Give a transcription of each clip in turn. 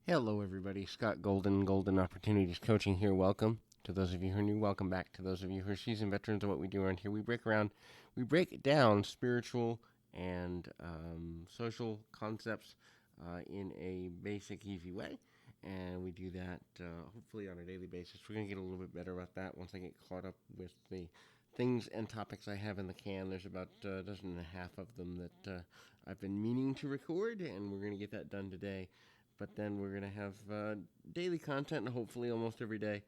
Hello, everybody. Scott Golden, Golden Opportunities Coaching here. Welcome to those of you who are new. Welcome back to those of you who are seasoned veterans of what we do around here. We break down spiritual and social concepts in a basic, easy way, and we do that hopefully on a daily basis. We're gonna get a little bit better at that once I get caught up with the things and topics I have in the can. There's about a dozen and a half of them that I've been meaning to record, and we're gonna get that done today. But then we're going to have daily content, and hopefully almost every day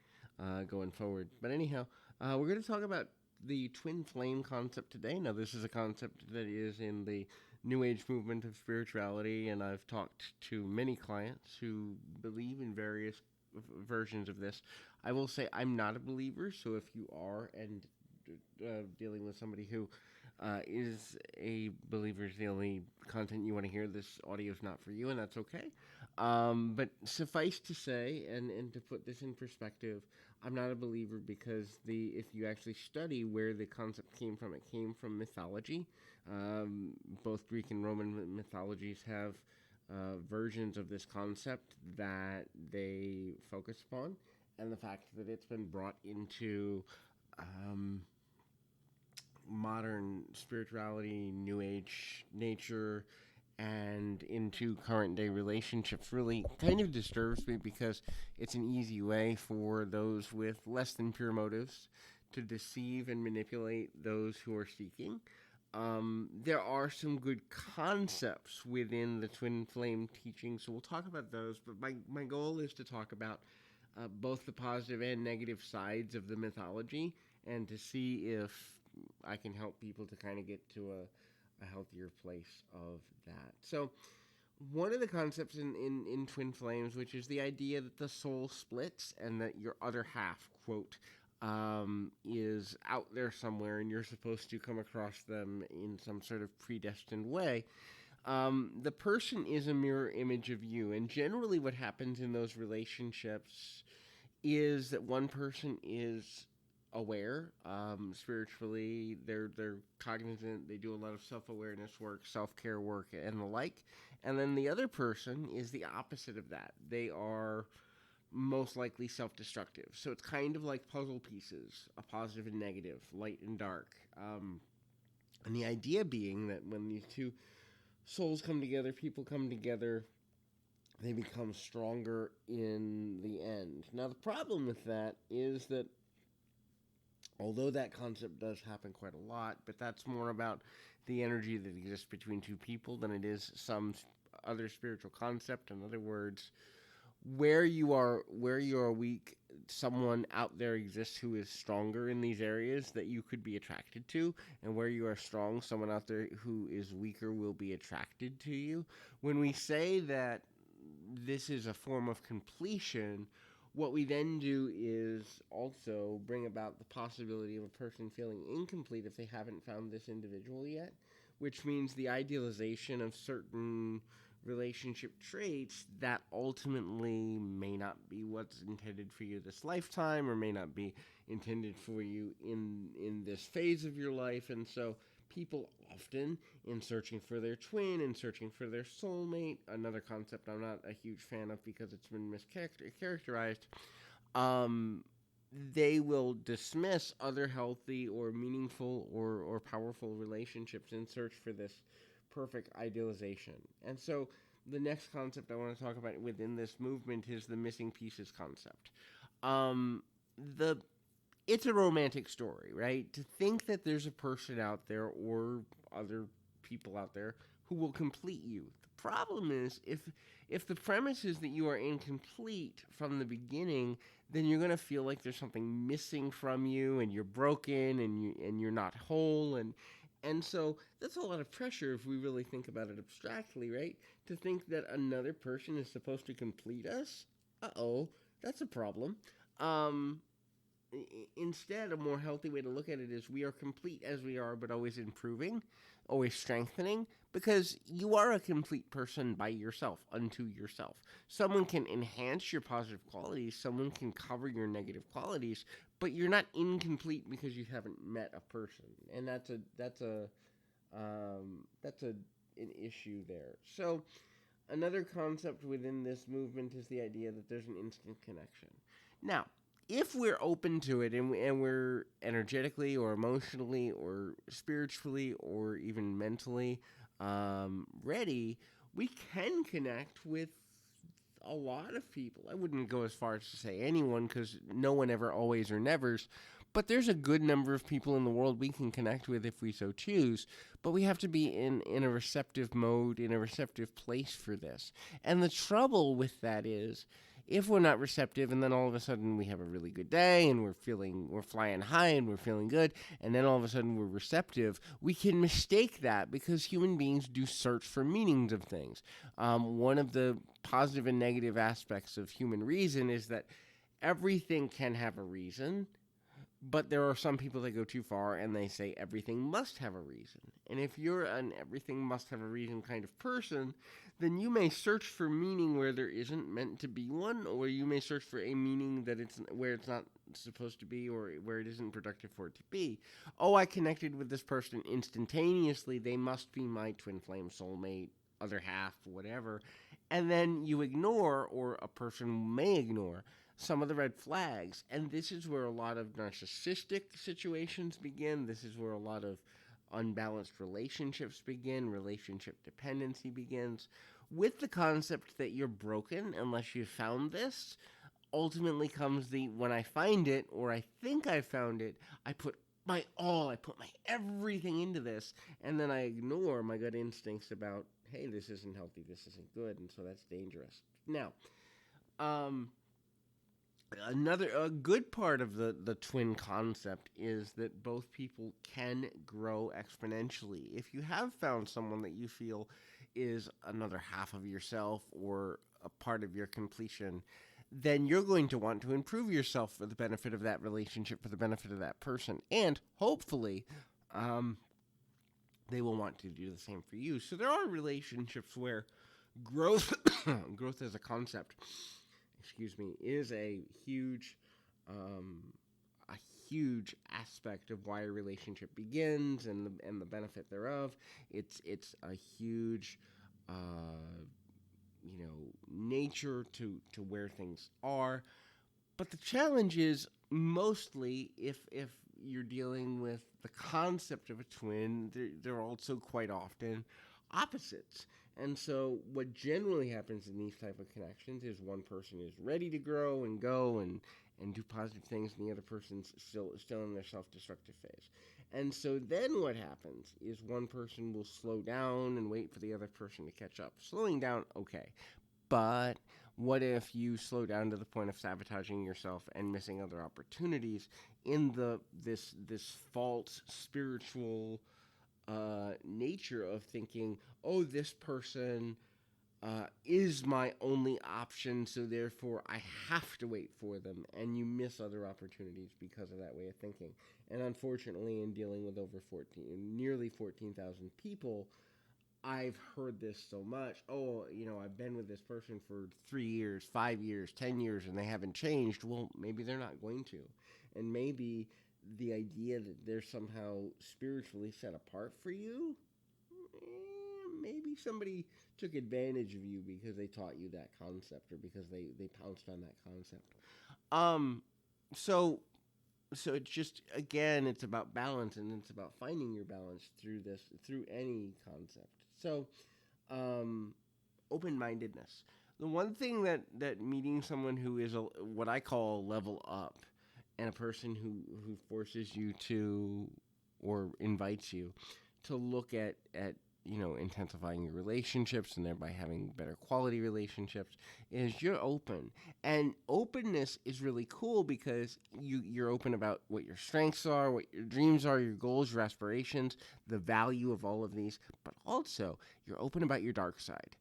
going forward. But anyhow, we're going to talk about the twin flame concept today. Now, this is a concept that is in the New Age movement of spirituality, and I've talked to many clients who believe in various versions of this. I will say I'm not a believer, so if you are and dealing with somebody who is a believer, is the only content you want to hear, this audio is not for you, and that's okay. But suffice to say, and to put this in perspective, I'm not a believer because if you actually study where the concept came from, it came from mythology. Both Greek and Roman mythologies have versions of this concept that they focus upon, and the fact that it's been brought into modern spirituality, New Age nature, and into current day relationships really kind of disturbs me because it's an easy way for those with less than pure motives to deceive and manipulate those who are seeking. There are some good concepts within the twin flame teaching, so we'll talk about those. But my goal is to talk about both the positive and negative sides of the mythology and to see if I can help people to kind of get to a healthier place of that. So, one of the concepts in Twin Flames, which is the idea that the soul splits and that your other half, quote, is out there somewhere and you're supposed to come across them in some sort of predestined way. The person is a mirror image of you, and generally what happens in those relationships is that one person is aware spiritually, they're cognizant, they do a lot of self-awareness work, self-care work, and the like, and then the other person is the opposite of that. They are most likely self-destructive. So it's kind of like puzzle pieces, a positive and negative, light and dark, and the idea being that when these two souls come together, people come together, they become stronger in the end. Now the problem with that is that although that concept does happen quite a lot, but that's more about the energy that exists between two people than it is some other spiritual concept. In other words, where you are weak, someone out there exists who is stronger in these areas that you could be attracted to, and where you are strong, someone out there who is weaker will be attracted to you. When we say that this is a form of completion, what we then do is also bring about the possibility of a person feeling incomplete if they haven't found this individual yet, which means the idealization of certain relationship traits that ultimately may not be what's intended for you this lifetime or may not be intended for you in this phase of your life. And so people often, in searching for their twin, in searching for their soulmate, another concept I'm not a huge fan of because it's been mischaracterized, they will dismiss other healthy or meaningful or powerful relationships in search for this perfect idealization. And so the next concept I want to talk about within this movement is the missing pieces concept. The It's a romantic story, right? To think that there's a person out there or other people out there who will complete you. The problem is if the premise is that you are incomplete from the beginning, then you're going to feel like there's something missing from you and you're broken and you're not whole, and so that's a lot of pressure if we really think about it abstractly, right? To think that another person is supposed to complete us. That's a problem. Um, Instead, a more healthy way to look at it is we are complete as we are, but always improving, always strengthening, because you are a complete person by yourself, unto yourself. Someone can enhance your positive qualities, someone can cover your negative qualities, but you're not incomplete because you haven't met a person, and that's an issue there. So Another concept within this movement is the idea that there's an instant connection. Now, if we're open to it and we're energetically or emotionally or spiritually or even mentally ready, we can connect with a lot of people. I wouldn't go as far as to say anyone because no one ever always or nevers. But there's a good number of people in the world we can connect with if we so choose. But we have to be in a receptive mode, in a receptive place for this. And the trouble with that is if we're not receptive and then all of a sudden we have a really good day and we're flying high and we're feeling good and then all of a sudden we're receptive, we can mistake that because human beings do search for meanings of things. One of the positive and negative aspects of human reason is that everything can have a reason, but there are some people that go too far and they say everything must have a reason. And if you're an everything must have a reason kind of person, then you may search for meaning where there isn't meant to be one, or you may search for a meaning that it's where it's not supposed to be or where it isn't productive for it to be. Oh, I connected with this person instantaneously. They must be my twin flame soulmate, other half, whatever. And then you ignore, or a person may ignore, some of the red flags. And this is where a lot of narcissistic situations begin. This is where a lot of unbalanced relationships begin. Relationship dependency begins. With the concept that you're broken unless you found this, ultimately comes the when I find it, or I think I found it, I put my all, I put my everything into this, and then I ignore my gut instincts about, hey, this isn't healthy, this isn't good, and so that's dangerous. Now, a good part of the twin concept is that both people can grow exponentially. If you have found someone that you feel is another half of yourself or a part of your completion, then you're going to want to improve yourself for the benefit of that relationship, for the benefit of that person, and hopefully they will want to do the same for you. So there are relationships where growth growth as a concept, is um, a huge aspect of why a relationship begins and the benefit thereof. It's a huge nature to where things are. But the challenge is mostly if you're dealing with the concept of a twin, they're also quite often opposites. And so what generally happens in these type of connections is one person is ready to grow and go and do positive things, and the other person's still in their self-destructive phase. And so then what happens is one person will slow down and wait for the other person to catch up. Slowing down, okay. But what if you slow down to the point of sabotaging yourself and missing other opportunities in this false spiritual nature of thinking, oh, this person is my only option, so therefore I have to wait for them, and you miss other opportunities because of that way of thinking. And unfortunately, in dealing with nearly 14,000 people, I've heard this so much. Oh, I've been with this person for 3 years, 5 years, 10 years, and they haven't changed. Well, maybe they're not going to. And maybe the idea that they're somehow spiritually set apart for you, maybe somebody took advantage of you because they taught you that concept or because they pounced on that concept. So it's just, again, it's about balance, and it's about finding your balance through any concept. So, open-mindedness. The one thing that meeting someone who is what I call a level up, and a person who forces you to, or invites you to look at intensifying your relationships and thereby having better quality relationships, is you're open. And openness is really cool because you're open about what your strengths are, what your dreams are, your goals, your aspirations, the value of all of these, but also you're open about your dark side.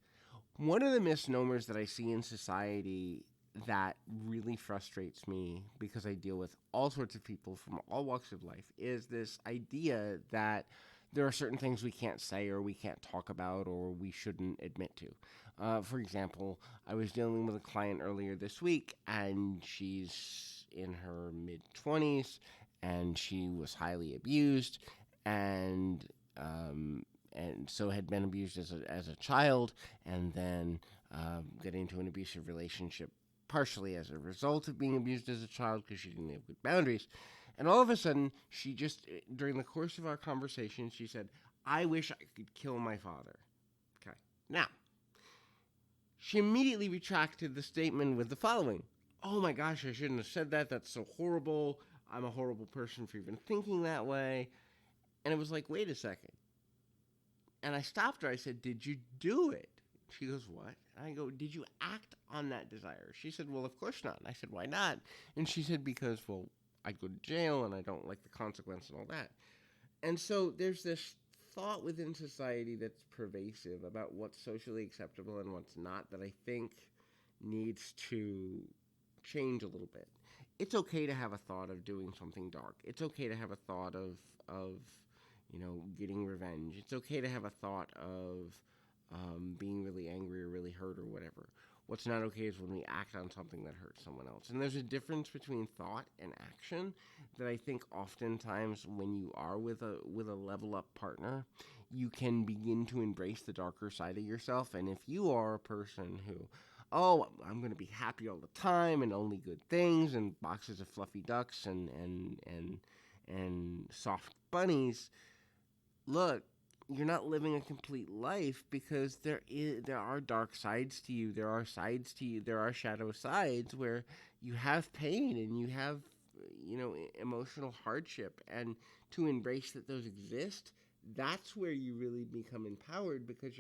One of the misnomers that I see in society that really frustrates me, because I deal with all sorts of people from all walks of life, is this idea that there are certain things we can't say or we can't talk about or we shouldn't admit to. For example, I was dealing with a client earlier this week, and she's in her mid-20s, and she was highly abused, and and so had been abused as a child, and then getting into an abusive relationship partially as a result of being abused as a child because she didn't have good boundaries. And all of a sudden, she just, during the course of our conversation, she said, I wish I could kill my father. Okay. Now, she immediately retracted the statement with the following: oh my gosh, I shouldn't have said that. That's so horrible. I'm a horrible person for even thinking that way. And it was like, wait a second. And I stopped her. I said, did you do it? She goes, what? And I go, did you act on that desire? She said, well, of course not. And I said, why not? And she said, because, well, I'd go to jail and I don't like the consequence and all that. And so there's this thought within society that's pervasive about what's socially acceptable and what's not that I think needs to change a little bit. It's okay to have a thought of doing something dark. It's okay to have a thought of getting revenge. It's okay to have a thought of being really angry or really hurt or whatever. What's not okay is when we act on something that hurts someone else. And there's a difference between thought and action that I think oftentimes when you are with a level up partner, you can begin to embrace the darker side of yourself. And if you are a person who, oh, I'm going to be happy all the time and only good things and boxes of fluffy ducks and soft bunnies, look, you're not living a complete life because there are dark sides to you. There are sides to you. There are shadow sides where you have pain and you have, emotional hardship. And to embrace that those exist, that's where you really become empowered because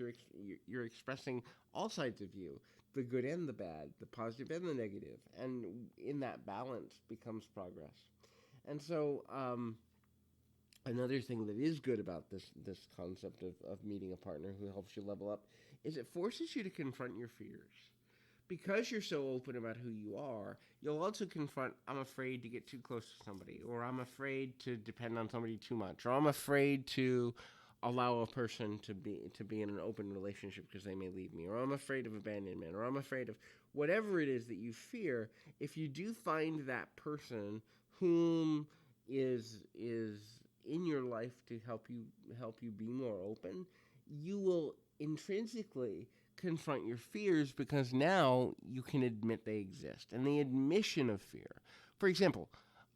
you're expressing all sides of you, the good and the bad, the positive and the negative. And in that balance becomes progress. And so, another thing that is good about this concept of meeting a partner who helps you level up is it forces you to confront your fears. Because you're so open about who you are, you'll also confront, I'm afraid to get too close to somebody, or I'm afraid to depend on somebody too much, or I'm afraid to allow a person to be in an open relationship because they may leave me, or I'm afraid of abandonment, or I'm afraid of whatever it is that you fear. If you do find that person whom is in your life to help you be more open, you will intrinsically confront your fears because now you can admit they exist. And the admission of fear, for example,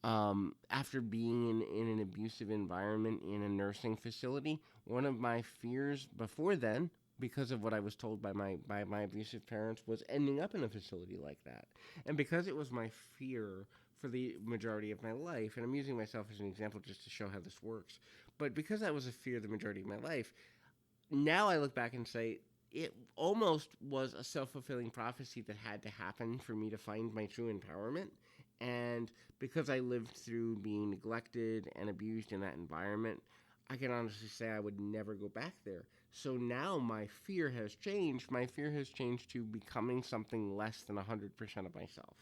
after being in an abusive environment in a nursing facility, one of my fears before then, because of what I was told by my abusive parents, was ending up in a facility like that. And because it was my fear for the majority of my life, and I'm using myself as an example just to show how this works, but because that was a fear the majority of my life, now I look back and say it almost was a self-fulfilling prophecy that had to happen for me to find my true empowerment. And because I lived through being neglected and abused in that environment, I can honestly say I would never go back there. So now my fear has changed. My fear has changed to becoming something less than 100% of myself.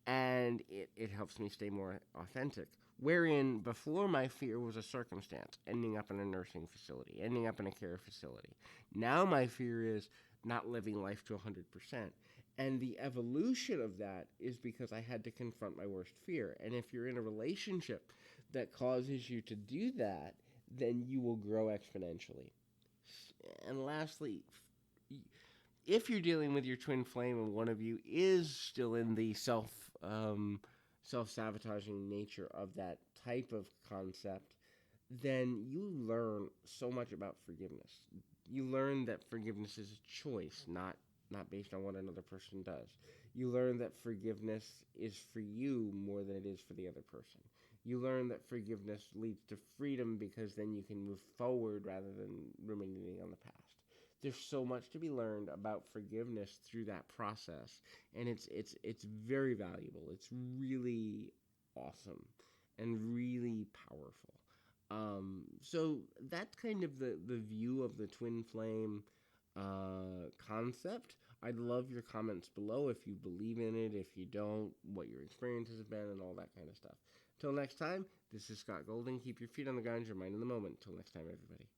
And it helps me stay more authentic. Wherein before my fear was a circumstance, ending up in a nursing facility, ending up in a care facility. Now my fear is not living life to 100%. And the evolution of that is because I had to confront my worst fear. And if you're in a relationship that causes you to do that, then you will grow exponentially. And lastly, if you're dealing with your twin flame and one of you is still in the self-sabotaging nature of that type of concept, then you learn so much about forgiveness. You learn that forgiveness is a choice, not based on what another person does. You learn that forgiveness is for you more than it is for the other person. You learn that forgiveness leads to freedom because then you can move forward rather than ruminating on the past. There's so much to be learned about forgiveness through that process, and it's very valuable. It's really awesome and really powerful. So that's kind of the view of the twin flame concept. I'd love your comments below if you believe in it, if you don't, what your experiences have been, and all that kind of stuff. Till next time, this is Scott Golden. Keep your feet on the ground, your mind in the moment. Till next time, everybody.